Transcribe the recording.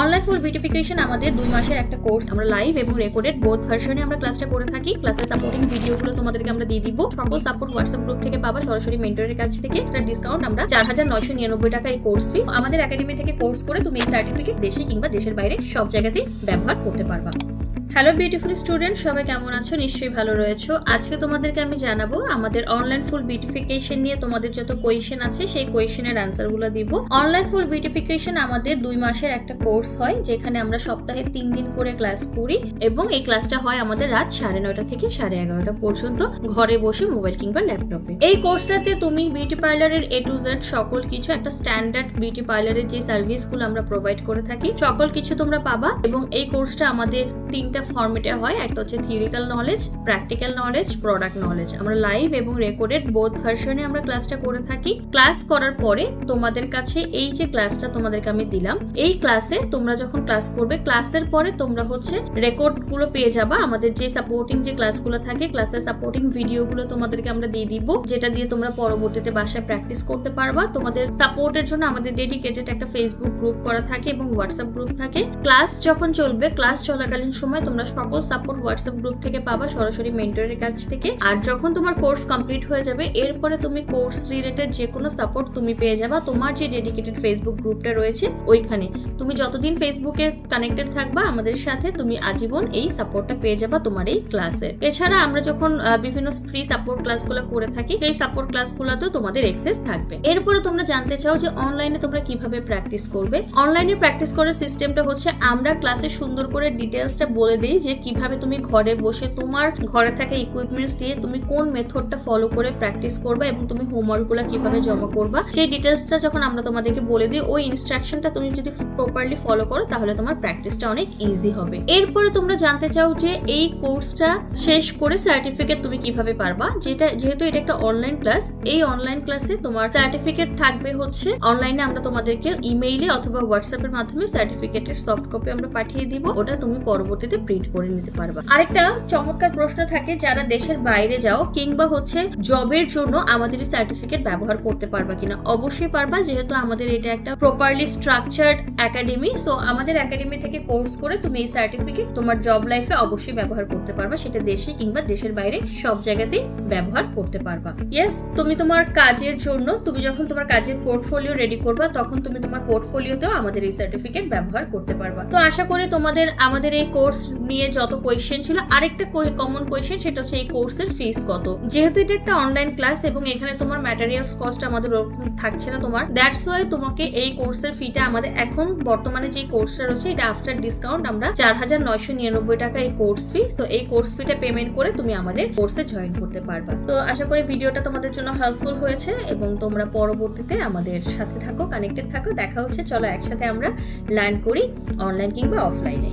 Online full beautification আমাদের 2 মাসের একটা কোর্স। আমরা লাইভ এবং রেকর্ডেড বোথ ভার্সনে আমরা ক্লাসটা করে থাকি। ক্লাসের সাপোর্টিং ভিডিওগুলো তোমাদেরকে আমরা দিয়ে দিব। সকল সাপোর্ট হোয়াটসঅ্যাপ গ্রুপ থেকে পাবা, সরাসরি মেন্টরের কাছ থেকে একটা ডিসকাউন্ট আমরা 4999 টাকা এই কোর্স ফি। আমাদের একাডেমি থেকে কোর্স করে তুমি এই সার্টিফিকেট দেশে কিংবা দেশের বাইরে সব জায়গাতেই ব্যবহার করতে পারবা। হ্যালো বিউটিফুল স্টুডেন্ট, সবাই কেমন আছো? নিশ্চয়ই ভালো রয়েছো। আজকে তোমাদেরকে আমি জানাবো আমাদের অনলাইন ফুল বিউটিফিকেশন নিয়ে তোমাদের যত কোয়েশ্চেন আছে সেই কোয়েশ্চেনের আনসারগুলো দিব। অনলাইন ফুল বিউটিফিকেশন আমাদের 2 মাসের একটা কোর্স হয়, যেখানে আমরা সপ্তাহে 3 দিন করে ক্লাস করি এবং এই ক্লাসটা হয় আমাদের রাত 9:30 থেকে 11:30 পর্যন্ত, ঘরে বসে মোবাইল কিংবা ল্যাপটপে। এই কোর্সটাতে তুমি বিউটি পার্লারের A to Z সকল কিছু, একটা স্ট্যান্ডার্ড বিউটি পার্লারের যে সার্ভিসগুলো আমরা প্রোভাইড করে থাকি সকল কিছু তোমরা পাবা। এবং এই কোর্সটা আমাদের 3টা ফরম্যাটে হয়। একটা হচ্ছে theoretical knowledge, practical knowledge, product knowledge. আমরা লাইভ এবং রেকর্ডেড বোথ ভার্সনে আমরা ক্লাসটা করে থাকি। ক্লাস করার পরে তোমাদের কাছে এই যে ক্লাসটা তোমাদেরকে আমি দিলাম, এই ক্লাসে তোমরা যখন ক্লাস করবে, ক্লাসের পরে তোমরা হচ্ছে রেকর্ড গুলো পেয়ে যাবা। আমাদের যে সাপোর্টিং যে ক্লাসগুলো থাকে, ক্লাসের সাপোর্টিং ভিডিওগুলো তোমাদেরকে আমরা দিয়ে দিব, যেটা দিয়ে তোমরা পরবর্তীতে বাসায় প্র্যাকটিস করতে পারবা। তোমাদের সাপোর্টের জন্য আমাদের ডেডিকেটেড একটা ফেসবুক গ্রুপ করা থাকে এবং হোয়াটসঅ্যাপ গ্রুপ থাকে। ক্লাস যখন চলবে, ক্লাস চলাকালীন সময় তোমরা সকল সাপোর্ট হোয়াটসঅ্যাপ গ্রুপ থেকে পাবা, সরাসরি মেন্টরের কাছ থেকে। আর যখন তোমার কোর্স কমপ্লিট হয়ে যাবে, এরপরে তুমি কোর্স রিলেটেড যে কোনো সাপোর্ট তুমি পেয়ে যাবা তোমার যে ডেডিকেটেড ফেসবুক গ্রুপটা রয়েছে ওইখানে। তুমি যতদিন ফেসবুকে কানেক্টেড থাকবা আমাদের সাথে, তুমি আজীবন এই সাপোর্টটা পেয়ে যাবা তোমার এই ক্লাসে। এছাড়া আমরা যখন বিভিন্ন ফ্রি সাপোর্ট ক্লাসগুলো করে থাকি, সেই সাপোর্ট ক্লাসগুলোতেও তোমাদের অ্যাক্সেস থাকবে। এরপরে তোমরা জানতে চাও যে অনলাইনে তোমরা কিভাবে প্র্যাকটিস করবে। অনলাইনে প্র্যাকটিস করার সিস্টেমটা হচ্ছে, আমরা ক্লাসে সুন্দর করে ডিটেইলসটা বলে দিই যে কিভাবে তুমি ঘরে বসে তোমার ঘরে থাকা ইকুইপমেন্টস দিয়ে তুমি কোন মেথডটা ফলো করে প্র্যাকটিস করবা এবং তুমি হোমওয়ার্কগুলো কিভাবে জমা করবা, সেই ডিটেইলসটা যখন আমরা তোমাদেরকে বলে দিই, ওই ইনস্ট্রাকশনটা তুমি যদি প্রপারলি ফলো করো তাহলে তোমার প্র্যাকটিসটা অনেক ইজি হবে। এরপরে তোমরা জানতে চাও যে এই কোর্সটা শেষ করে সার্টিফিকেট তুমি কিভাবে পারবা। যেহেতু এটা একটা অনলাইন ক্লাস, এই অনলাইন ক্লাসে তোমার সার্টিফিকেট থাকবে হচ্ছে অনলাইনে আমরা তোমাদেরকে ইমেইলে অথবা হোয়াটসঅ্যাপের মাধ্যমে সার্টিফিকেটের সফট কপি আমরা পাঠিয়ে দিব, ওটা তুমি পরবর্তীতে প্রিন্ট করে নিতে পারবা। আরেকটা চমৎকার প্রশ্ন থাকে, যারা দেশের বাইরে যাও কিংবা হচ্ছে জবের জন্য আমাদের এই সার্টিফিকেট ব্যবহার করতে পারবা কিনা। অবশ্যই পারবা, যেহেতু আমাদের এটা একটা প্রপারলি স্ট্রাকচার্ড একাডেমি। সো আমাদের একাডেমি থেকে কোর্স করে তুমি এই সার্টিফিকেট তোমার জব লাইফে অবশ্যই ব্যবহার করতে পারবা, সেটা দেশে কিংবা দেশের বাইরে সব জায়গাতেই ব্যবহার করতে পারবা। ইয়েস, তুমি তোমার কাজের জন্য, তুমি যখন তোমার কাজের পোর্টফোলিও রেডি করবা, তখন তুমি তোমার পোর্টফোলিওতেও আমাদের এই সার্টিফিকেট ব্যবহার করতে পারবা। তো আশা করি তোমাদের আমাদের এই কোর্স নিয়ে যত কোয়েশ্চেন ছিল, আরেকটা কমন কোয়েশ্চেন সেটা হচ্ছে এই কোর্সের ফিস কত। যেহেতু এটা একটা অনলাইন ক্লাস এবং এখানে তোমার ম্যাটেরিয়ালস কস্ট আমাদের থাকছে না তোমার, দ্যাটস ওয়াই তোমাকে এই কোর্সের ফিটা আমাদের এখন বর্তমানে যে কোর্সটা রয়েছে এটা আফটার ডিসকাউন্ট আমরা 4999 টাকা এই কোর্স ফি। তো এই কোর্স ফিটা পেমেন্ট করে তুমি আমাদের কোর্সে জয়েন করতে পারবা। তো আশা করি ভিডিওটা তোমাদের জন্য হেল্পফুল হয়েছে এবং তোমরা পরবর্তীতে আমাদের সাথে থাকো, কানেক্টেড থাকো। দেখা হচ্ছে, চলো একসাথে আমরা লার্ন করি অনলাইন কিংবা অফলাইনে।